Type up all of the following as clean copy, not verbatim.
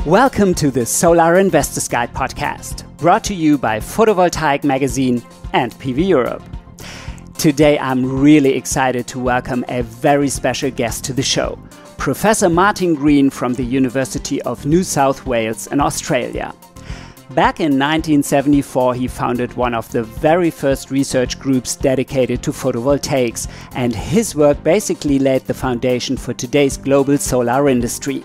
Welcome to the Solar Investors Guide podcast, brought to you by Photovoltaik Magazine and PV Europe. Today I'm really excited to welcome a very special guest to the show, Professor Martin Green from the University of New South Wales in Australia. Back in 1974, he founded one of the very first research groups dedicated to photovoltaics, and his work basically laid the foundation for today's global solar industry.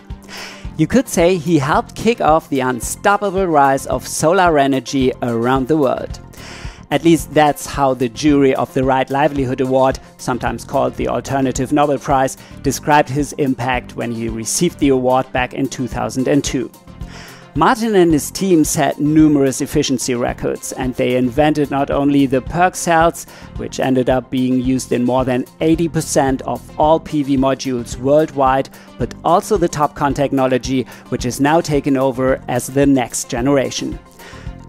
You could say he helped kick off the unstoppable rise of solar energy around the world. At least that's how the jury of the Right Livelihood Award, sometimes called the Alternative Nobel Prize, described his impact when he received the award back in 2002. Martin and his team set numerous efficiency records, and they invented not only the PERC cells, which ended up being used in more than 80% of all PV modules worldwide, but also the TOPCon technology, which is now taken over as the next generation.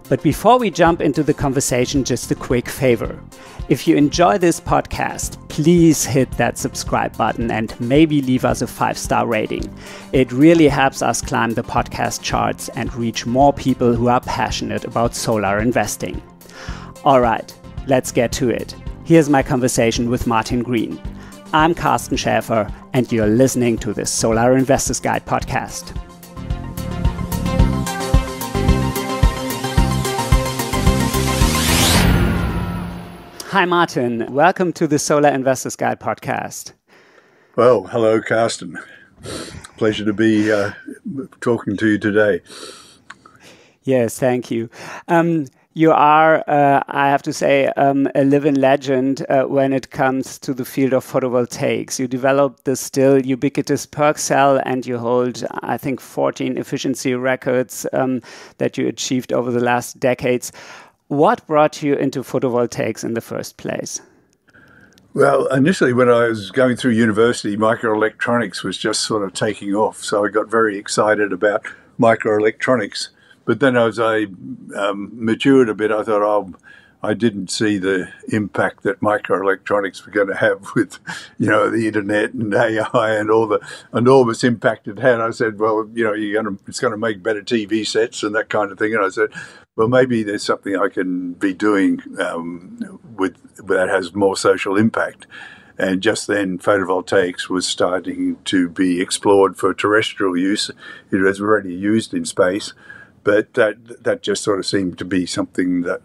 But before we jump into the conversation, just a quick favor. If you enjoy this podcast, please hit that subscribe button and maybe leave us a 5-star rating. It really helps us climb the podcast charts and reach more people who are passionate about solar investing. All right, let's get to it. Here's my conversation with Martin Green. I'm Carsten Schäfer, and you're listening to the Solar Investors Guide podcast. Hi, Martin. Welcome to the Solar Investors Guide podcast. Well, hello, Carsten. Pleasure to be talking to you today. Yes, thank you. You are, I have to say, a living legend when it comes to the field of photovoltaics. You developed the still ubiquitous PERC cell, and you hold, I think, 14 efficiency records that you achieved over the last decades. What brought you into photovoltaics in the first place? Well, initially when I was going through university, microelectronics was just sort of taking off. So I got very excited about microelectronics. But then as I matured a bit, I thought, I didn't see the impact that microelectronics were going to have with, the internet and AI and all the enormous impact it had. I said, well, it's going to make better TV sets and that kind of thing. And I said, well, maybe there's something I can be doing that has more social impact. And just then, photovoltaics was starting to be explored for terrestrial use. It was already used in space. But that just sort of seemed to be something that,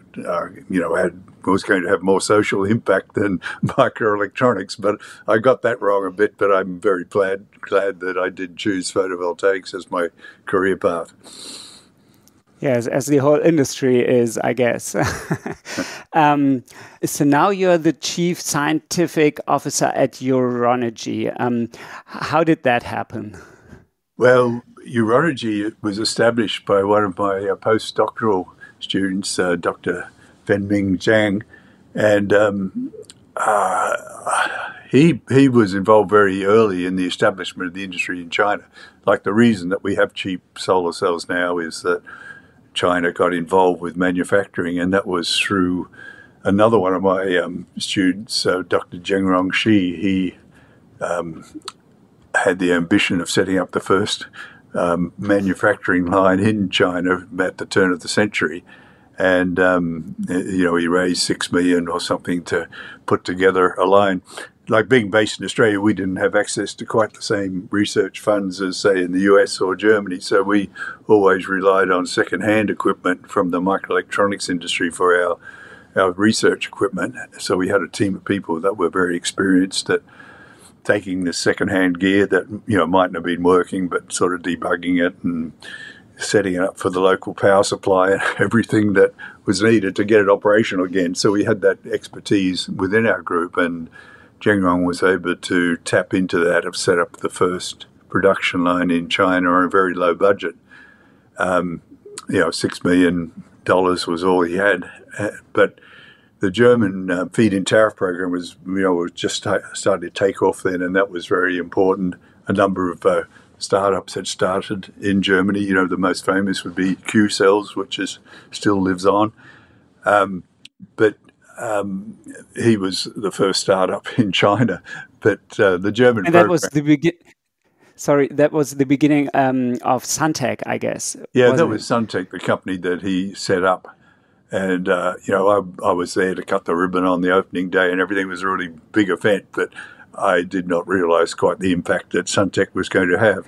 was going to have more social impact than microelectronics. But I got that wrong a bit, but I'm very glad that I did choose photovoltaics as my career path. Yes, as the whole industry is, I guess. So now you're the Chief Scientific Officer at Euronergy. How did that happen? Well, Euronergy was established by one of my postdoctoral students, Dr. Wenming Zhang, and he was involved very early in the establishment of the industry in China. Like, the reason that we have cheap solar cells now is that China got involved with manufacturing, and that was through another one of my students, Dr. Zhengrong Shi. He had the ambition of setting up the first manufacturing line in China at the turn of the century. And, he raised $6 million or something to put together a line. Like, being based in Australia, we didn't have access to quite the same research funds as, say, in the US or Germany. So we always relied on second-hand equipment from the microelectronics industry for our research equipment. So we had a team of people that were very experienced at taking the second-hand gear that, mightn't have been working, but sort of debugging it and setting it up for the local power supply and everything that was needed to get it operational again. So we had that expertise within our group, and Zhengrong was able to tap into that, have set up the first production line in China on a very low budget. $6 million was all he had. But the German feed-in tariff program was just starting to take off then, and that was very important. A number of startups had started in Germany. The most famous would be Q Cells, which still lives on. But he was the first startup in China. But the German and program... that was the Sorry, that was the beginning of Suntec, I guess. Yeah, that was Suntec, the company that he set up. And, you know, I was there to cut the ribbon on the opening day, and everything was a really big event, but I did not realise quite the impact that Suntec was going to have,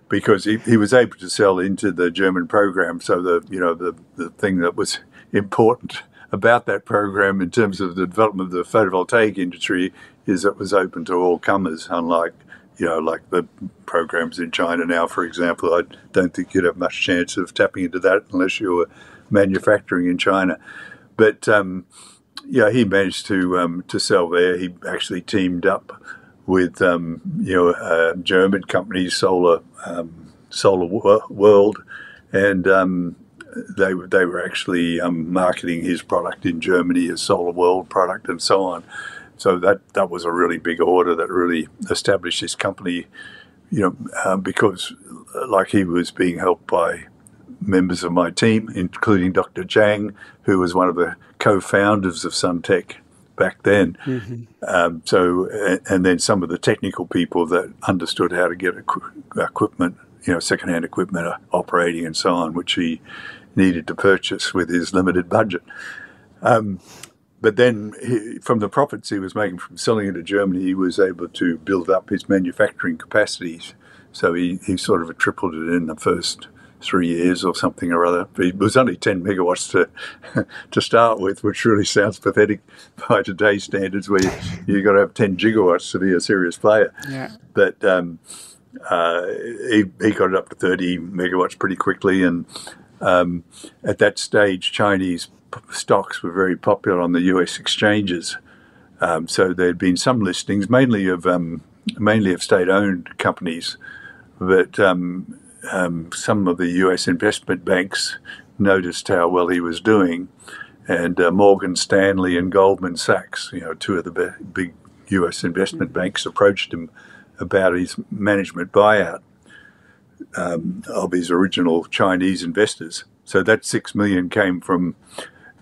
because he was able to sell into the German program. So the thing that was important about that program in terms of the development of the photovoltaic industry is it was open to all comers, unlike, you know, like the programs in China now, for example. I don't think you'd have much chance of tapping into that unless you were manufacturing in China. But yeah, he managed to sell there. He actually teamed up with German company Solar World, and they were actually marketing his product in Germany as Solar World product and so on. So that was a really big order that really established his company, you know, because like he was being helped by members of my team, including Dr. Zhang, who was one of the co-founders of Suntec back then. Mm-hmm. And then some of the technical people that understood how to get equipment, you know, second-hand equipment operating and so on, which he needed to purchase with his limited budget. But then from the profits he was making from selling it to Germany, he was able to build up his manufacturing capacities. So he sort of tripled it in the first 3 years or something or other. It was only 10 megawatts to start with, which really sounds pathetic by today's standards, where you've got to have 10 gigawatts to be a serious player. Yeah. But he got it up to 30 megawatts pretty quickly, and at that stage, Chinese stocks were very popular on the US exchanges. So there had been some listings, mainly of state-owned companies, but some of the US investment banks noticed how well he was doing, and Morgan Stanley and Goldman Sachs, you know, two of the big US investment banks, approached him about his management buyout of his original Chinese investors. So that $6 million came from,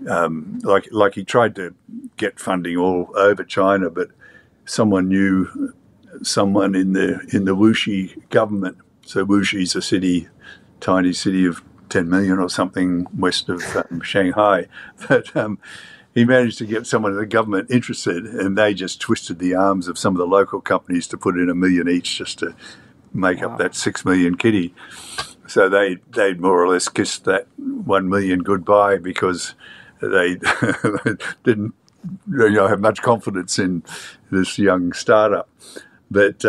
like he tried to get funding all over China, but someone knew someone in the Wuxi government. So Wuxi's a tiny city of 10 million or something west of Shanghai. But he managed to get someone in the government interested, and they just twisted the arms of some of the local companies to put in $1 million each just to make up that 6 million kitty. So they'd more or less kissed that 1 million goodbye, because they didn't have much confidence in this young startup. But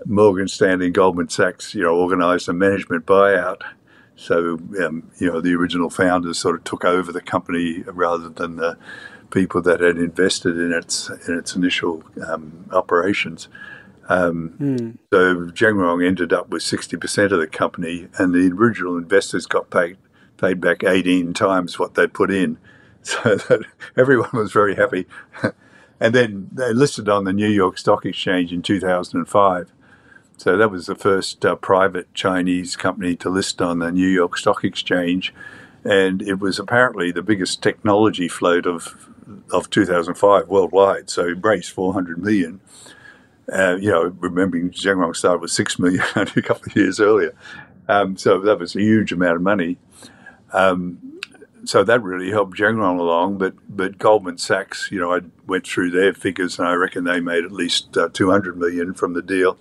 Morgan Stanley and Goldman Sachs, organised a management buyout. So, the original founders sort of took over the company rather than the people that had invested in its initial operations. So Zhengrong ended up with 60% of the company, and the original investors got paid back 18 times what they put in. So that everyone was very happy. And then they listed on the New York Stock Exchange in 2005. So that was the first private Chinese company to list on the New York Stock Exchange. And it was apparently the biggest technology float of 2005 worldwide. So it raised $400 million. Remembering Zhengrong started with $6 million only a couple of years earlier. So that was a huge amount of money. So that really helped Zhengrong along. But Goldman Sachs, I went through their figures, and I reckon they made at least $200 million from the deal.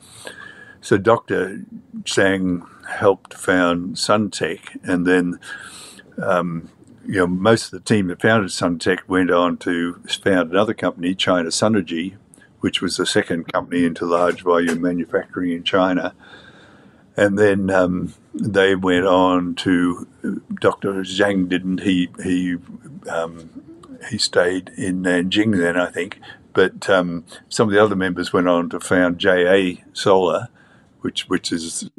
So Dr. Zhang helped found Suntec, and then most of the team that founded Suntec went on to found another company, China Sunergy, which was the second company into large volume manufacturing in China. And then they went on to, Dr. Zhang didn't, he stayed in Nanjing then, I think. But some of the other members went on to found JA Solar, which is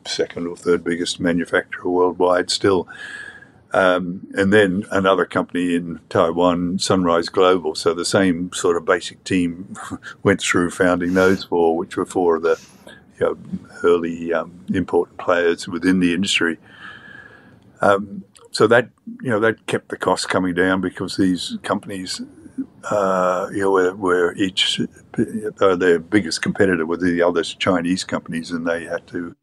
second or third biggest manufacturer worldwide still. And then another company in Taiwan, Sunrise Global. So the same sort of basic team went through founding those four, which were four of the early important players within the industry. So that kept the costs coming down, because these companies where each their biggest competitor were the other Chinese companies, and they had to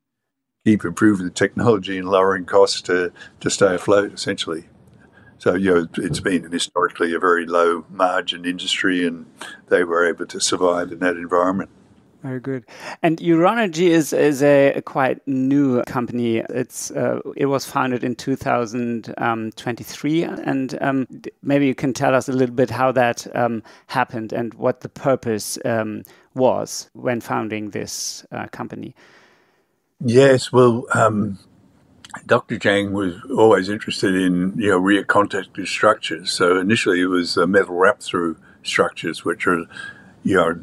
keep improving the technology and lowering costs to stay afloat, essentially. So, it's been historically a very low margin industry, and they were able to survive in that environment. Very good. And Euronergy is a quite new company. It was founded in 2023, and maybe you can tell us a little bit how that happened and what the purpose was when founding this company. Yes, well, Dr. Zhang was always interested in rear contacting structures. So initially, it was metal wrap through structures, which are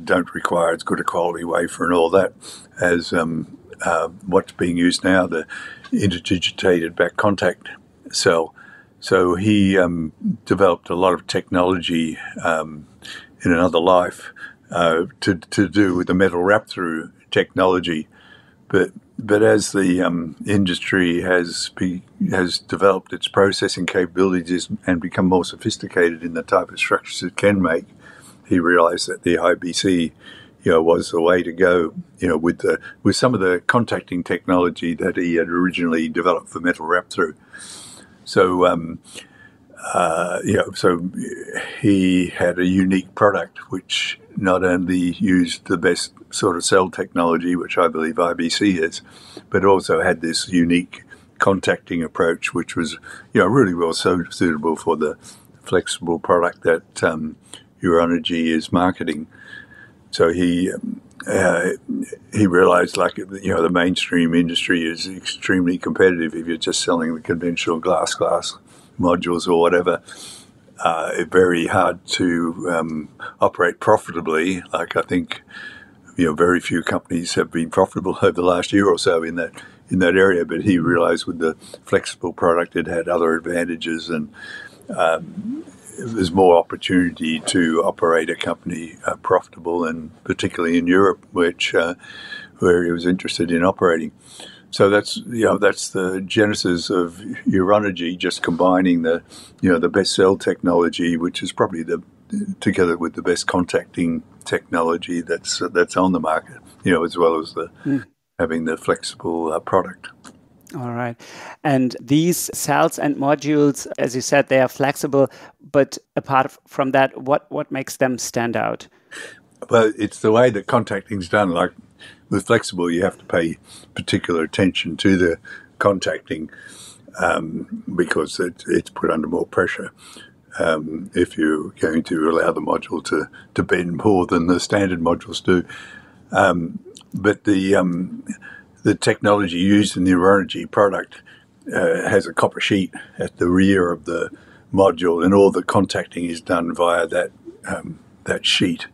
don't require as good a quality wafer and all that as what's being used now, the interdigitated back contact cell. So he developed a lot of technology in another life to do with the metal wrap through technology, but as the industry has developed its processing capabilities and become more sophisticated in the type of structures it can make, he realized that the IBC, was the way to go, with some of the contacting technology that he had originally developed for metal wrap through. So, so he had a unique product which not only used the best sort of cell technology, which I believe IBC is, but also had this unique contacting approach, which was, really well suitable for the flexible product that Euronergy is marketing. So he realized, the mainstream industry is extremely competitive if you're just selling the conventional glass modules or whatever. Very hard to operate profitably. I think very few companies have been profitable over the last year or so in that area. But he realized with the flexible product, it had other advantages, and there's more opportunity to operate a company profitable, and particularly in Europe, where he was interested in operating. So that's the genesis of Euronergy, just combining the best cell technology, which is probably together with the best contacting technology that's on the market, as well as having the flexible product. All right. And these cells and modules, as you said, they are flexible, but apart from that, what makes them stand out? Well, it's the way that contacting is done. Like with flexible, you have to pay particular attention to the contacting because it's put under more pressure if you're going to allow the module to bend more than the standard modules do. But the technology used in the Euronergy product has a copper sheet at the rear of the module, and all the contacting is done via that sheet,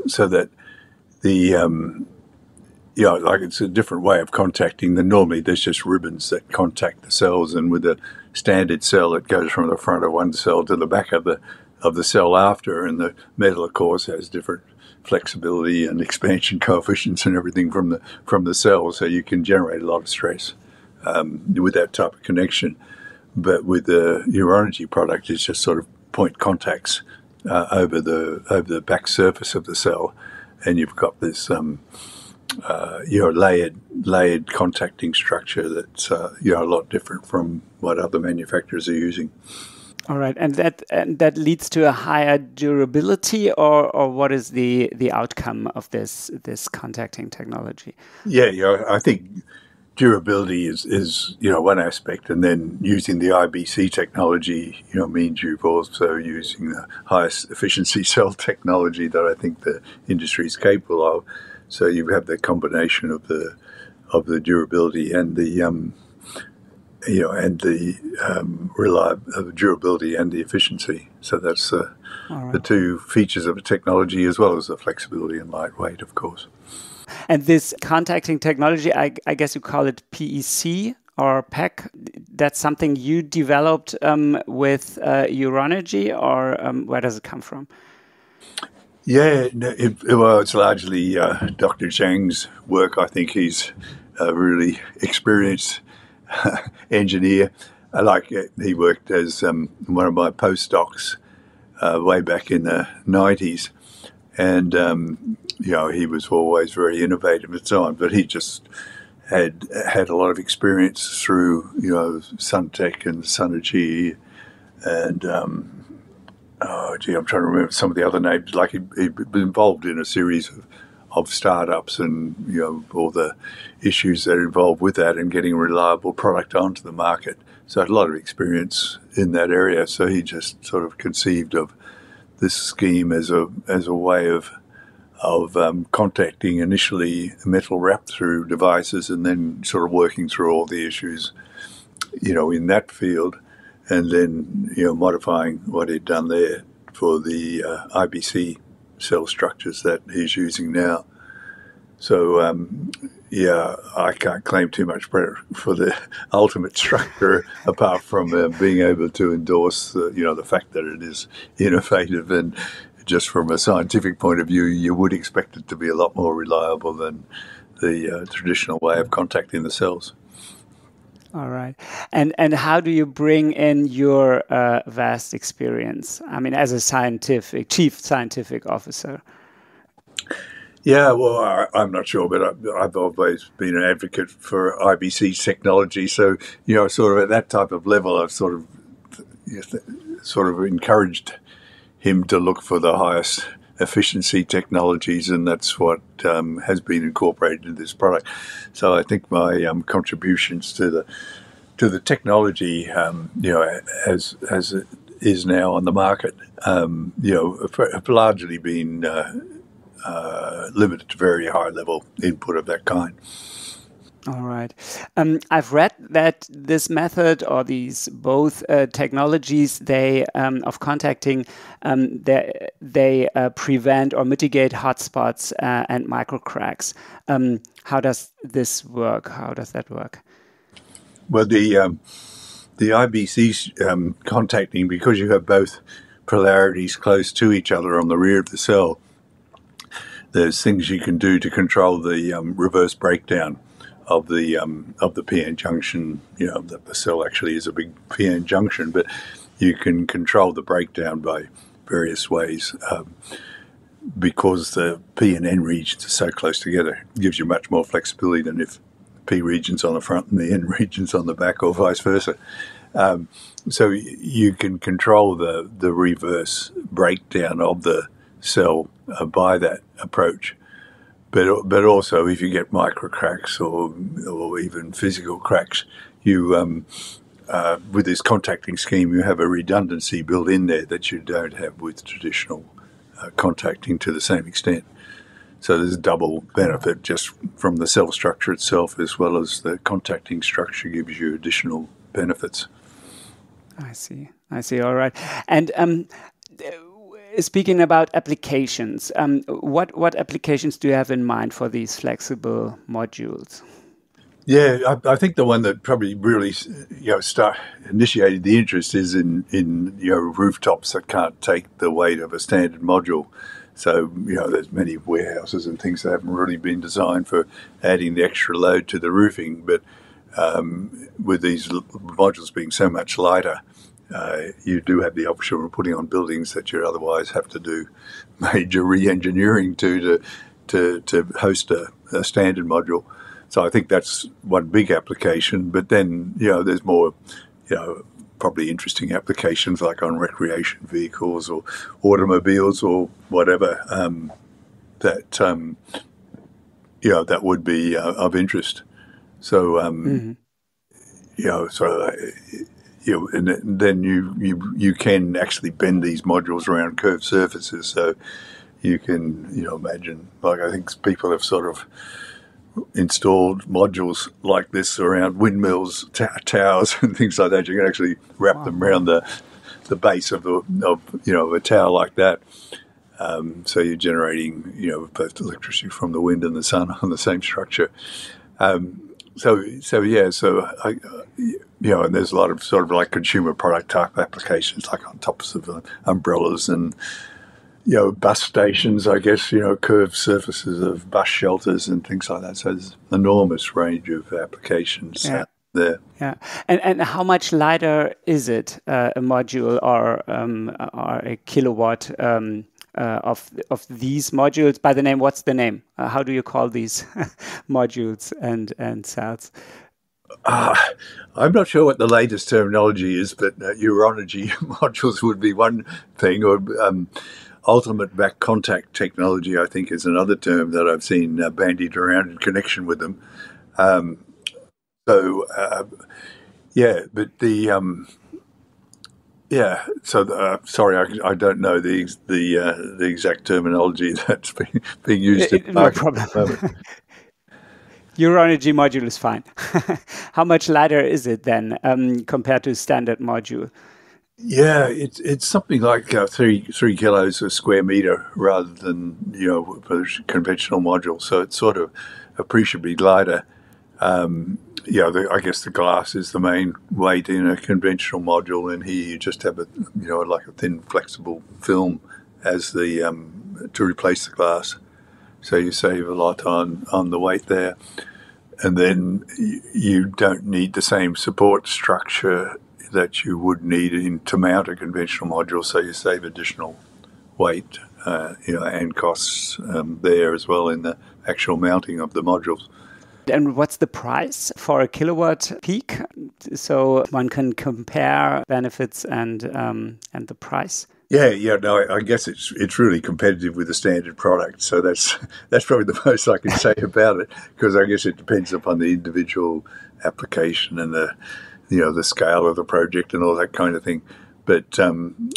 so that it's a different way of contacting than normally. There's just ribbons that contact the cells, and with a standard cell, it goes from the front of one cell to the back of the cell after, and the metal, of course, has different flexibility and expansion coefficients and everything from the cell, so you can generate a lot of stress with that type of connection. But with the Euronergy product, it's just sort of point contacts over the back surface of the cell, and you've got this layered contacting structure that's a lot different from what other manufacturers are using. All right, and that leads to a higher durability, or what is the outcome of this contacting technology? Yeah, I think durability is one aspect, and then using the IBC technology means you've also using the highest efficiency cell technology that I think the industry is capable of. So you have the combination of the durability and the durability and the efficiency. So that's the two features of the technology, as well as the flexibility and lightweight, of course. And this contacting technology, I guess you call it PEC or PEC. That's something you developed with Euronergy, or where does it come from? Yeah, it's largely Dr. Zhang's work. I think he's a really experienced engineer. He worked as one of my postdocs way back in the 90s. And, he was always very innovative and so on, but he just had a lot of experience through, Suntech and Synergy and, I'm trying to remember some of the other names. Like he was involved in a series of startups and, all the issues that are involved with that and getting a reliable product onto the market. So I had a lot of experience in that area. So he just sort of conceived of this scheme as a way of contacting initially metal wrapped through devices and then sort of working through all the issues, in that field, and then, modifying what he'd done there for the IBC cell structures that he's using now. So, I can't claim too much credit for the ultimate structure apart from being able to endorse the fact that it is innovative, and just from a scientific point of view, you would expect it to be a lot more reliable than the traditional way of contacting the cells. All right. And how do you bring in your vast experience? I mean, as a chief scientific officer. Yeah, well, I'm not sure, but I've always been an advocate for IBC technology. So, sort of at that type of level, I've sort of encouraged him to look for the highest efficiency technologies, and that's what has been incorporated into this product. So I think my contributions to the technology, as it is now on the market, have largely been limited to very high level input of that kind. All right. I've read that this method, or these both technologies, they of contacting, they prevent or mitigate hotspots and microcracks. How does this work? How does that work? Well, the IBC contacting, because you have both polarities close to each other on the rear of the cell, there's things you can do to control the reverse breakdown of the PN junction. That the cell actually is a big PN junction, but you can control the breakdown by various ways because the P and N regions are so close together. It gives you much more flexibility than if P region's on the front and the N region's on the back, or vice versa. So you can control the reverse breakdown of the cell by that approach. But also, if you get microcracks or even physical cracks, you with this contacting scheme, you have a redundancy built in there that you don't have with traditional contacting to the same extent. So there's a double benefit just from the cell structure itself, as well as the contacting structure gives you additional benefits. I see. All right. And speaking about applications, what applications do you have in mind for these flexible modules? Yeah, I think the one that probably really initiated the interest is in rooftops that can't take the weight of a standard module. So there's many warehouses and things that haven't really been designed for adding the extra load to the roofing, but with these modules being so much lighter, you do have the option of putting on buildings that you otherwise have to do major re-engineering to host a standard module. So I think that's one big application. But then, there's more, probably interesting applications like on recreation vehicles or automobiles or whatever that would be of interest. So, and then you can actually bend these modules around curved surfaces. So you can, imagine, like I think people have sort of installed modules like this around windmills, towers and things like that. You can actually wrap them around the base of a tower like that. So you're generating, both electricity from the wind and the sun on the same structure. So and there's a lot of sort of like consumer product type applications, like on tops of umbrellas and, bus stations, I guess, curved surfaces of bus shelters and things like that. So there's an enormous range of applications. Yeah. there. Yeah, and how much lighter is it, a module or a kilowatt of these modules? By the name, what's the name? How do you call these modules and cells? I'm not sure what the latest terminology is, but Euronergy modules would be one thing, or ultimate back contact technology, I think, is another term that I've seen bandied around in connection with them. Yeah, but sorry, I don't know the exact terminology that's being used in the No market problem. at the moment. Euronergy module is fine. How much lighter is it then compared to standard module? Yeah, it's something like 3 kilos a square meter rather than for the conventional module. So it's sort of appreciably lighter. I guess the glass is the main weight in a conventional module, and here you just have like a thin flexible film as the to replace the glass. So you save a lot on the weight there, and then you don't need the same support structure that you would need to mount a conventional module. So you save additional weight, and costs there as well in the actual mounting of the modules. And what's the price for a kilowatt peak? So one can compare benefits and the price. Yeah, no, I guess it's really competitive with the standard product. So that's probably the most I can say about it, because I guess it depends upon the individual application and the scale of the project and all that kind of thing. But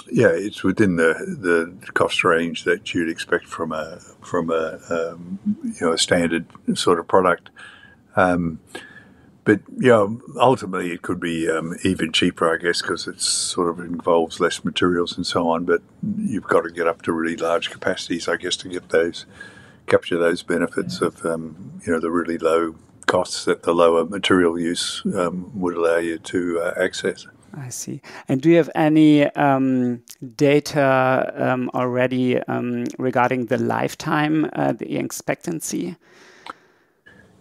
it's within the cost range that you'd expect from a standard sort of product. But ultimately it could be even cheaper, I guess, because it sort of involves less materials and so on. But you've got to get up to really large capacities, I guess, to capture those benefits of the really low costs that the lower material use would allow you to access. I see. And do you have any data already regarding the lifetime, the expectancy?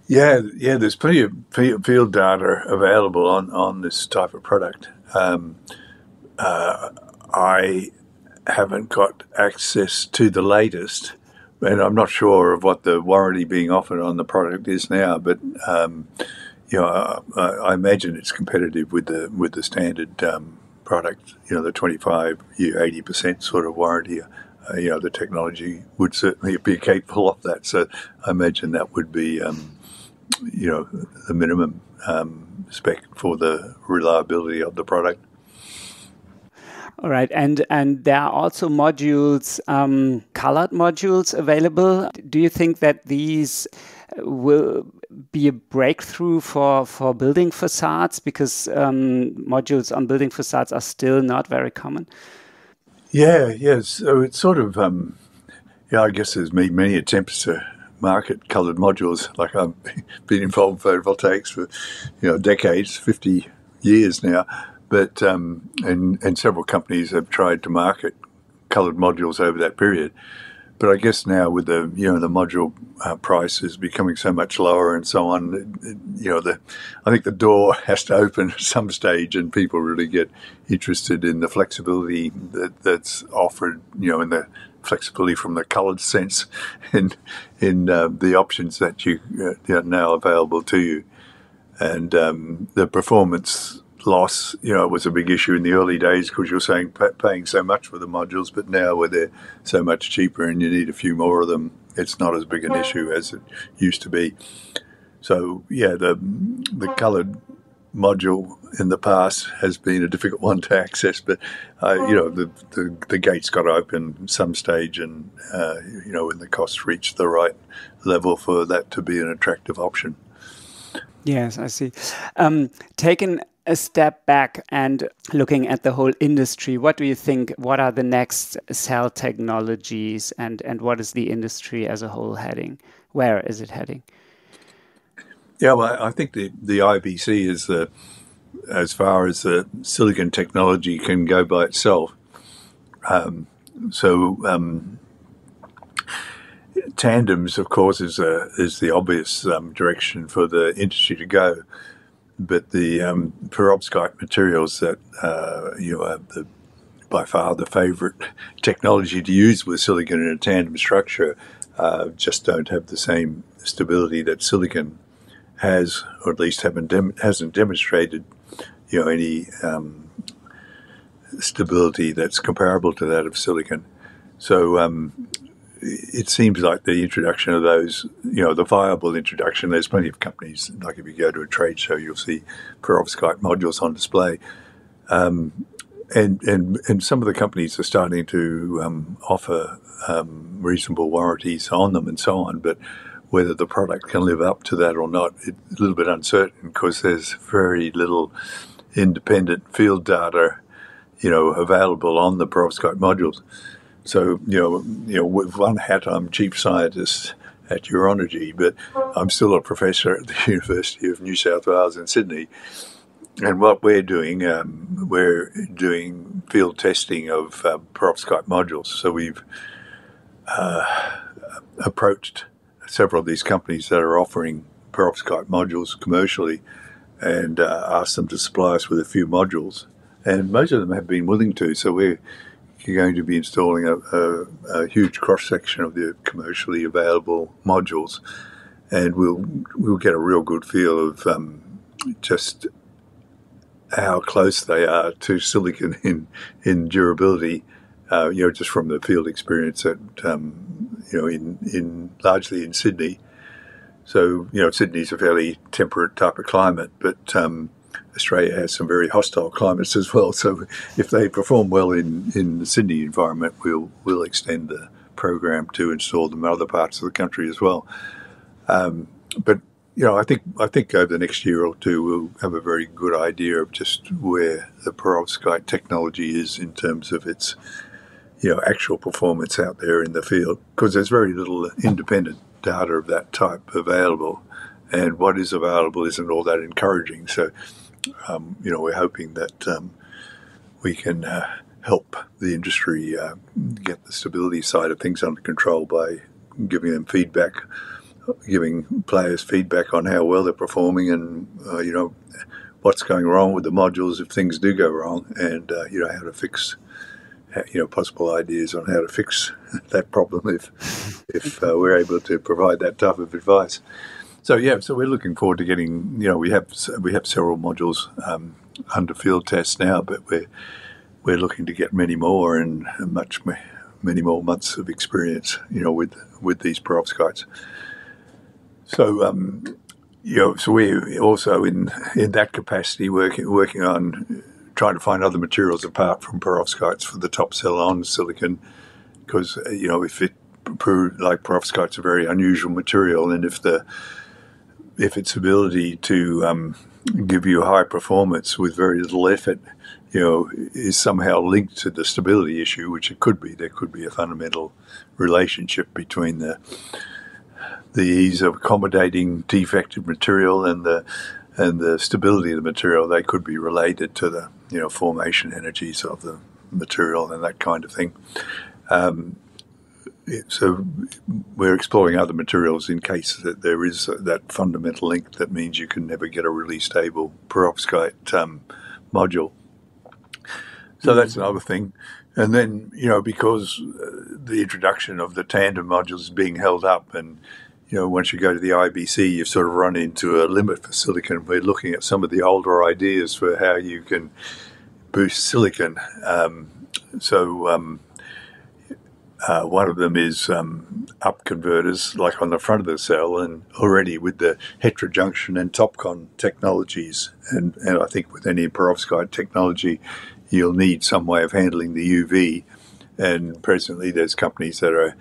Yeah. There's plenty of field data available on this type of product. I haven't got access to the latest, and I'm not sure of what the warranty being offered on the product is now. But I imagine it's competitive with the standard product. The 25-year, 80% sort of warranty. The technology would certainly be capable of that. So I imagine that would be the minimum spec for the reliability of the product. All right, and there are also modules, colored modules available. Do you think that these will be a breakthrough for building facades, because modules on building facades are still not very common? Yes. So it's sort of I guess there's many attempts to market coloured modules. Like I've been involved in photovoltaics for decades, 50 years now. But and several companies have tried to market coloured modules over that period. But I guess now with the the module prices becoming so much lower and so on, I think the door has to open at some stage, and people really get interested in the flexibility that's offered, in the flexibility from the coloured sense, in the options that you are now available to you, and the performance loss, was a big issue in the early days, because you're saying paying so much for the modules, but now where they're so much cheaper and you need a few more of them, it's not as big an issue as it used to be. So the coloured module in the past has been a difficult one to access, but the gates got to open at some stage, and when the costs reach the right level for that to be an attractive option. Yes, I see. Taking a step back and looking at the whole industry, what do you think? What are the next cell technologies, and what is the industry as a whole heading? Where is it heading? Yeah, well, I think the IBC is as far as the silicon technology can go by itself. Tandems, of course, is the obvious direction for the industry to go. but the perovskite materials that are by far the favourite technology to use with silicon in a tandem structure just don't have the same stability that silicon has, or at least hasn't demonstrated any stability that's comparable to that of silicon. So it seems like the introduction of those, the viable introduction, there's plenty of companies, like if you go to a trade show, you'll see perovskite modules on display. And some of the companies are starting to offer reasonable warranties on them and so on, but whether the product can live up to that or not, it's a little bit uncertain because there's very little independent field data, available on the perovskite modules. So, with one hat, I'm chief scientist at Euronergy, but I'm still a professor at the University of New South Wales in Sydney. And what we're doing field testing of perovskite modules. So we've approached several of these companies that are offering perovskite modules commercially and asked them to supply us with a few modules. And most of them have been willing to. So we're going to be installing a huge cross-section of the commercially available modules, and we'll get a real good feel of just how close they are to silicon in durability, just from the field experience at, in largely in Sydney. So, Sydney's a fairly temperate type of climate, but Australia has some very hostile climates as well. So if they perform well in the Sydney environment, we'll extend the program to install them in other parts of the country as well. But I think over the next year or two we'll have a very good idea of just where the perovskite technology is in terms of its actual performance out there in the field, because there's very little independent data of that type available, and what is available isn't all that encouraging. So we're hoping that we can help the industry get the stability side of things under control by giving them feedback, giving players feedback on how well they're performing and, what's going wrong with the modules if things do go wrong, and, how to fix, possible ideas on how to fix that problem if we're able to provide that type of advice. So we're looking forward to getting, we have several modules under field tests now, but we're looking to get many more and many more months of experience, with these perovskites. So, so we're also in that capacity working on trying to find other materials apart from perovskites for the top cell on silicon, because, if it proved like perovskite's a very unusual material, and if its ability to give you high performance with very little effort, is somehow linked to the stability issue, which it could be. There could be a fundamental relationship between the ease of accommodating defective material and the stability of the material. They could be related to the formation energies of the material and that kind of thing. So we're exploring other materials in case that there is that fundamental link that means you can never get a really stable perovskite module. So that's another thing. And then, because the introduction of the tandem modules is being held up, and, once you go to the IBC, you've sort of run into a limit for silicon. We're looking at some of the older ideas for how you can boost silicon. One of them is up converters, like on the front of the cell, and already with the heterojunction and TOPCon technologies, and I think with any perovskite technology, you'll need some way of handling the UV. And presently, there's companies that are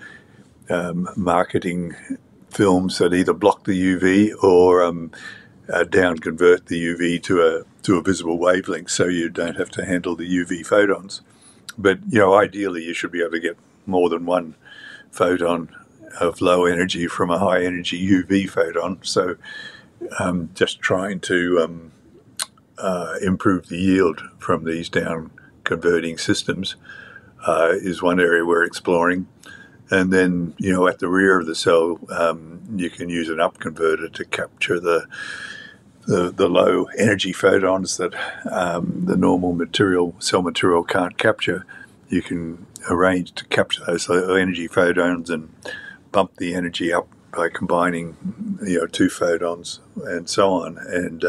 marketing films that either block the UV or down convert the UV to a visible wavelength, so you don't have to handle the UV photons. But ideally, you should be able to get more than one photon of low energy from a high energy UV photon. So just trying to improve the yield from these down converting systems is one area we're exploring. And then, at the rear of the cell, you can use an up converter to capture the the low energy photons that the normal cell material can't capture. You can arrange to capture those low energy photons and bump the energy up by combining, two photons and so on. And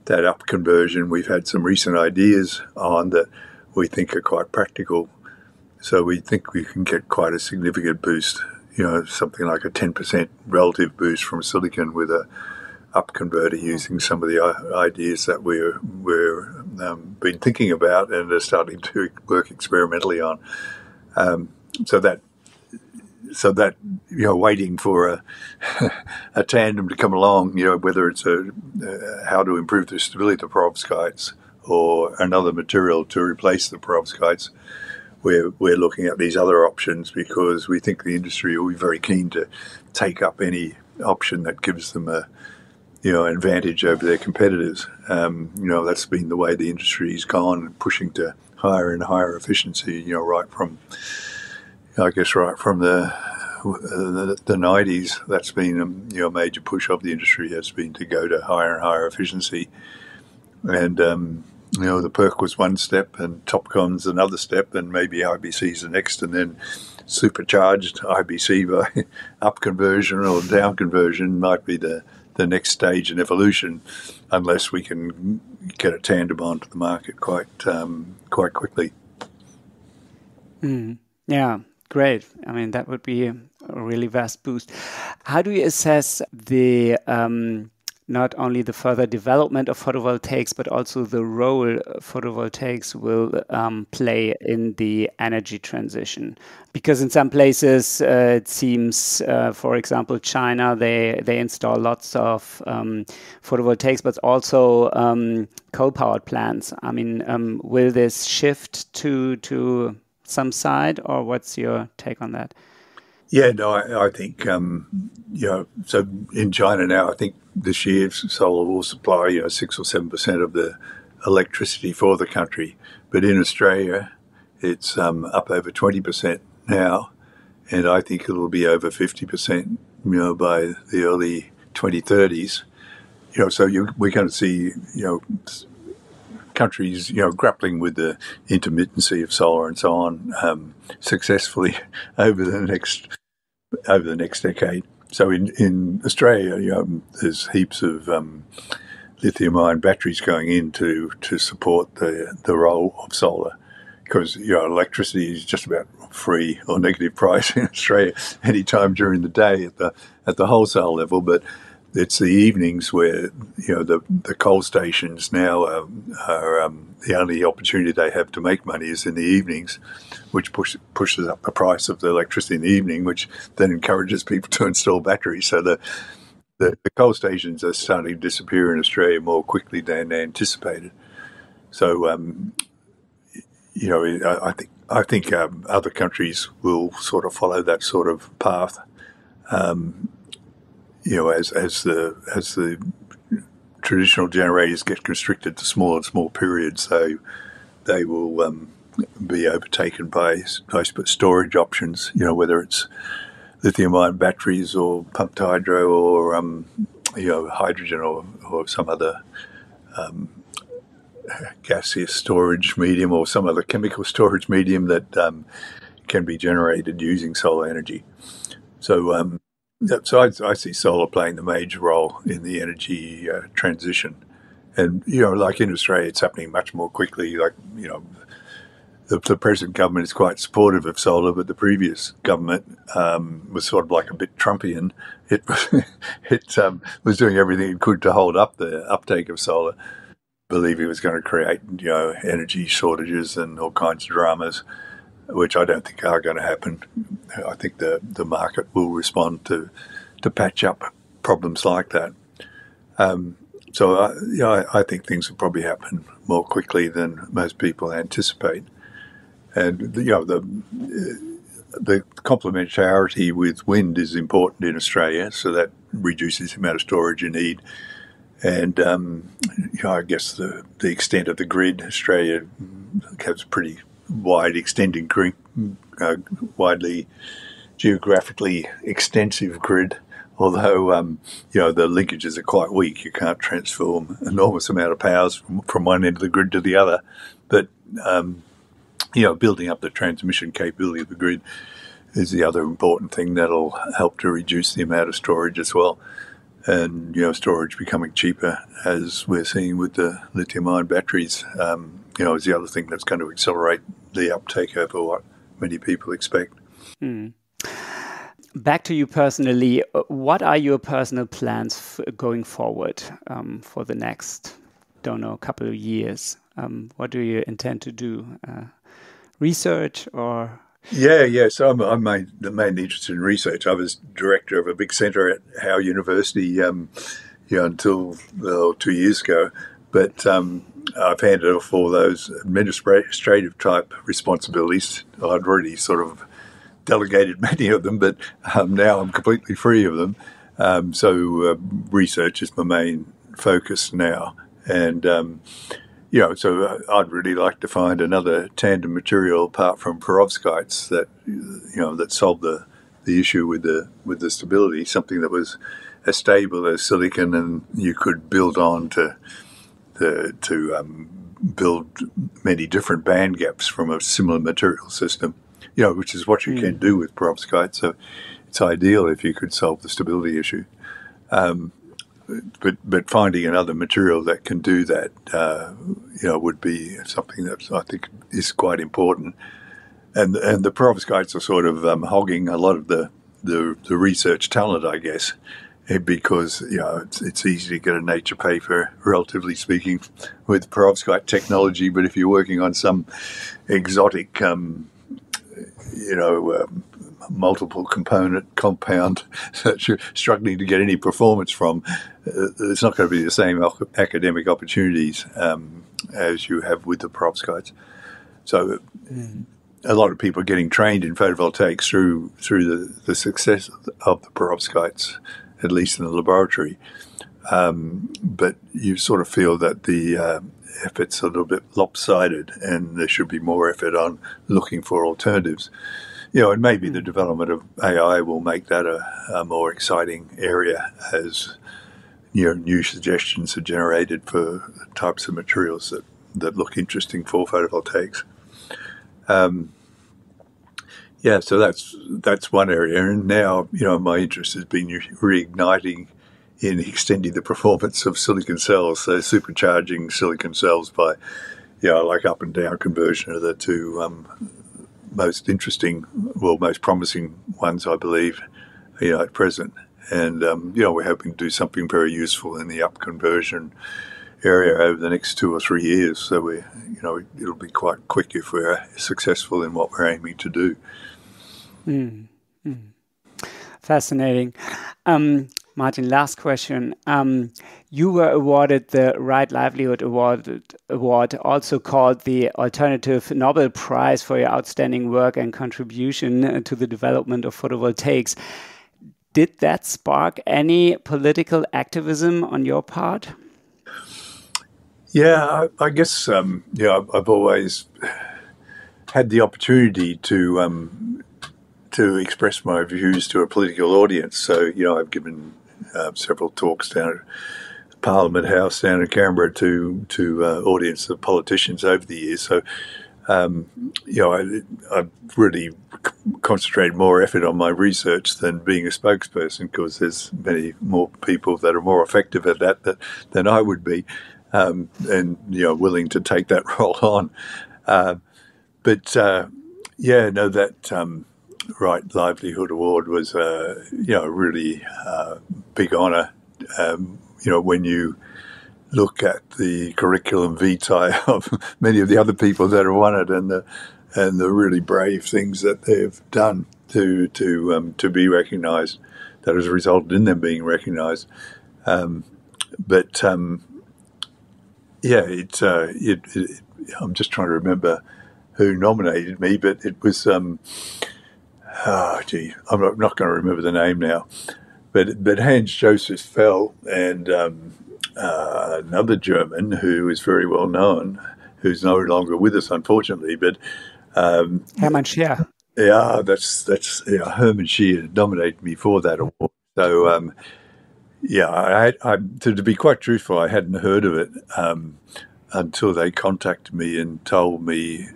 that up conversion, we've had some recent ideas on that we think are quite practical. So we think we can get quite a significant boost, something like a 10% relative boost from silicon with a up converter using some of the ideas that we're been thinking about and are starting to work experimentally on. So that waiting for a tandem to come along, whether it's how to improve the stability of the perovskites or another material to replace the perovskites, we're looking at these other options because we think the industry will be very keen to take up any option that gives them a advantage over their competitors. That's been the way the industry's gone, pushing to higher and higher efficiency. Right from the 90s, that's been a major push of the industry has been to go to higher and higher efficiency. And the PERC was one step, and TOPCon's another step, and maybe IBC's the next, and then supercharged IBC by up conversion or down conversion might be the next stage in evolution, unless we can get a tandem onto the market quite quickly. Yeah, great. I mean, that would be a really vast boost. How do you assess the not only the further development of photovoltaics, but also the role photovoltaics will play in the energy transition? Because in some places, it seems, for example, China, they install lots of photovoltaics, but also coal-powered plants. I mean, will this shift to some side, or what's your take on that? Yeah, no, I think, so in China now, I think this year solar will supply, 6 or 7% of the electricity for the country. But in Australia, it's up over 20% now, and I think it'll be over 50%, by the early 2030s. So we're going to see, countries, grappling with the intermittency of solar and so on successfully over the next decade. So in Australia, there's heaps of lithium-ion batteries going in to support the role of solar, because electricity is just about free or negative price in Australia any time during the day at the wholesale level, but it's the evenings where the coal stations now are the only opportunity they have to make money is in the evenings, which pushes up the price of the electricity in the evening, which then encourages people to install batteries. So the coal stations are starting to disappear in Australia more quickly than anticipated. So I think other countries will sort of follow that sort of path. As the traditional generators get constricted to small periods, they will be overtaken by storage options. Whether it's lithium-ion batteries or pumped hydro or hydrogen or some other gaseous storage medium or some other chemical storage medium that can be generated using solar energy. So. So I see solar playing the major role in the energy transition. And, like in Australia, it's happening much more quickly. Like, the present government is quite supportive of solar, but the previous government was sort of like a bit Trumpian. It was doing everything it could to hold up the uptake of solar, believing it was going to create, energy shortages and all kinds of dramas, which I don't think are going to happen. I think the market will respond to patch up problems like that. I think things will probably happen more quickly than most people anticipate. And the complementarity with wind is important in Australia, so that reduces the amount of storage you need. And I guess the extent of the grid, Australia has pretty widely geographically extensive grid although the linkages are quite weak. You can't transform enormous amount of powers from one end of the grid to the other. But building up the transmission capability of the grid is the other important thing that'll help to reduce the amount of storage as well. And storage becoming cheaper, as we're seeing with the lithium-ion batteries, is the other thing that's going to accelerate the uptake over what many people expect. Back to you personally, what are your personal plans going forward for the next, couple of years? What do you intend to do? Research or? Yeah. So I'm mainly interested in research. I was director of a big centre at Howe University, until 2 years ago. But I've handed off all those administrative type responsibilities. I'd already sort of delegated many of them, but now I'm completely free of them. So research is my main focus now. And so I'd really like to find another tandem material apart from perovskites that solve the issue with the stability, something that was as stable as silicon and you could build on to build many different band gaps from a similar material system, which is what you can do with perovskite. So it's ideal if you could solve the stability issue. But finding another material that can do that, would be something that I think is quite important. And the perovskites are sort of hogging a lot of the research talent, I guess, because it's easy to get a Nature paper, relatively speaking, with perovskite technology. But if you're working on some exotic, multiple component compound that you're struggling to get any performance from, it's not going to be the same academic opportunities as you have with the perovskites. So a lot of people are getting trained in photovoltaics through the success of the perovskites, at least in the laboratory. But you sort of feel that the effort's a little bit lopsided and there should be more effort on looking for alternatives. And maybe the development of AI will make that a more exciting area as new suggestions are generated for types of materials that look interesting for photovoltaics. So that's one area. And now, my interest has been reigniting in extending the performance of silicon cells, so supercharging silicon cells by, like up and down conversion are the two most interesting, most promising ones, I believe, at present. And, we're hoping to do something very useful in the up conversion area over the next 2 or 3 years. So it'll be quite quick if we're successful in what we're aiming to do. Fascinating. Martin, last question. You were awarded the Right Livelihood Award, also called the Alternative Nobel Prize for your outstanding work and contribution to the development of photovoltaics. Did that spark any political activism on your part? Yeah, I guess, I've always had the opportunity to express my views to a political audience. So, I've given several talks down at Parliament House down in Canberra to audience of politicians over the years. So, I've really concentrated more effort on my research than being a spokesperson, because there's many more people that are more effective at that than I would be, and willing to take that role on. That Right Livelihood Award was a really big honour. When you look at the curriculum vitae of many of the other people that have won it, and the really brave things that they've done to be recognised, that has resulted in them being recognised. I'm just trying to remember who nominated me, but it was I'm not going to remember the name now, but Hans Josef Fell and another German who is very well known, who's no longer with us, unfortunately, but Hermann Scheer. Yeah, that's Hermann Scheer nominated me for that award. So, to be quite truthful, I hadn't heard of it until they contacted me and told me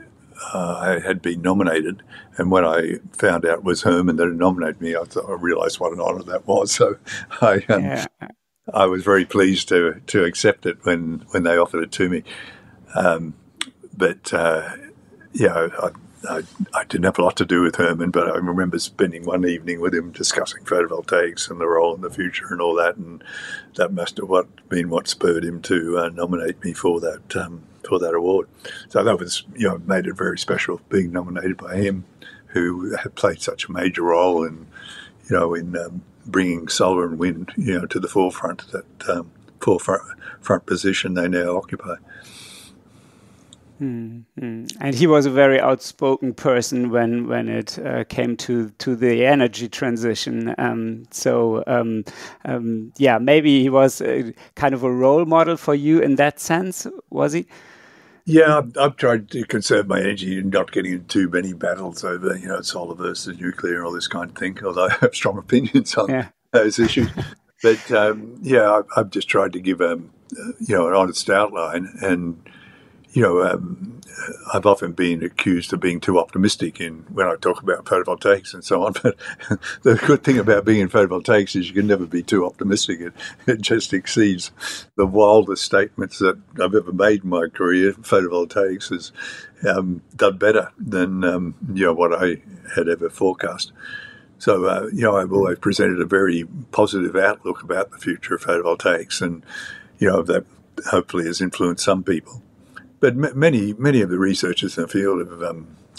I had been nominated. And when I found out it was Herman that had nominated me, I realised what an honour that was. So I was very pleased to accept it when they offered it to me. I didn't have a lot to do with Herman, but I remember spending one evening with him discussing photovoltaics and the role in the future and all that, and that must have been what spurred him to nominate me for that award. So that was, made it very special being nominated by him, who had played such a major role in bringing solar and wind, to the forefront, that forefront position they now occupy. And he was a very outspoken person when it came to the energy transition. Maybe he was kind of a role model for you in that sense, was he? Yeah, I've tried to conserve my energy and not getting into too many battles over, solar versus nuclear and all this kind of thing, although I have strong opinions on those issues. But, I've just tried to give, an honest outline. And, I've often been accused of being too optimistic when I talk about photovoltaics and so on. But the good thing about being in photovoltaics is you can never be too optimistic. It just exceeds the wildest statements that I've ever made in my career. Photovoltaics has done better than what I had ever forecast. So, I've always presented a very positive outlook about the future of photovoltaics, and that hopefully has influenced some people. But many of the researchers in the field have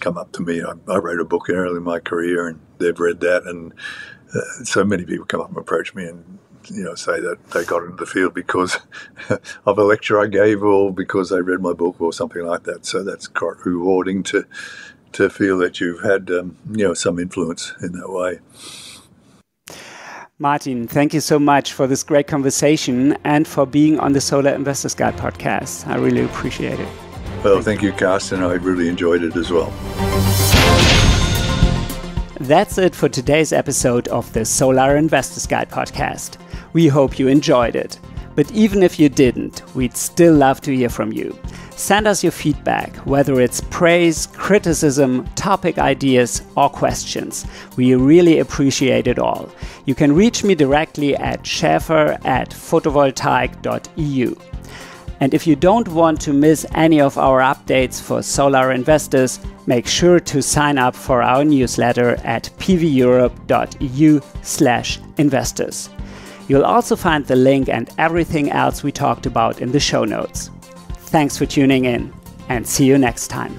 come up to me. I wrote a book early in my career, and they've read that. And so many people come up and approach me and say that they got into the field because of a lecture I gave, or because they read my book, or something like that. So that's quite rewarding to feel that you've had some influence in that way. Martin, thank you so much for this great conversation and for being on the Solar Investors Guide podcast. I really appreciate it. Well, thank you, Carsten. I really enjoyed it as well. That's it for today's episode of the Solar Investors Guide podcast. We hope you enjoyed it. But even if you didn't, we'd still love to hear from you. Send us your feedback, whether it's praise, criticism, topic ideas, or questions. We really appreciate it all. You can reach me directly at schäfer@photovoltaik.eu. And if you don't want to miss any of our updates for solar investors, make sure to sign up for our newsletter at pveurope.eu/investors. You'll also find the link and everything else we talked about in the show notes. Thanks for tuning in, and see you next time.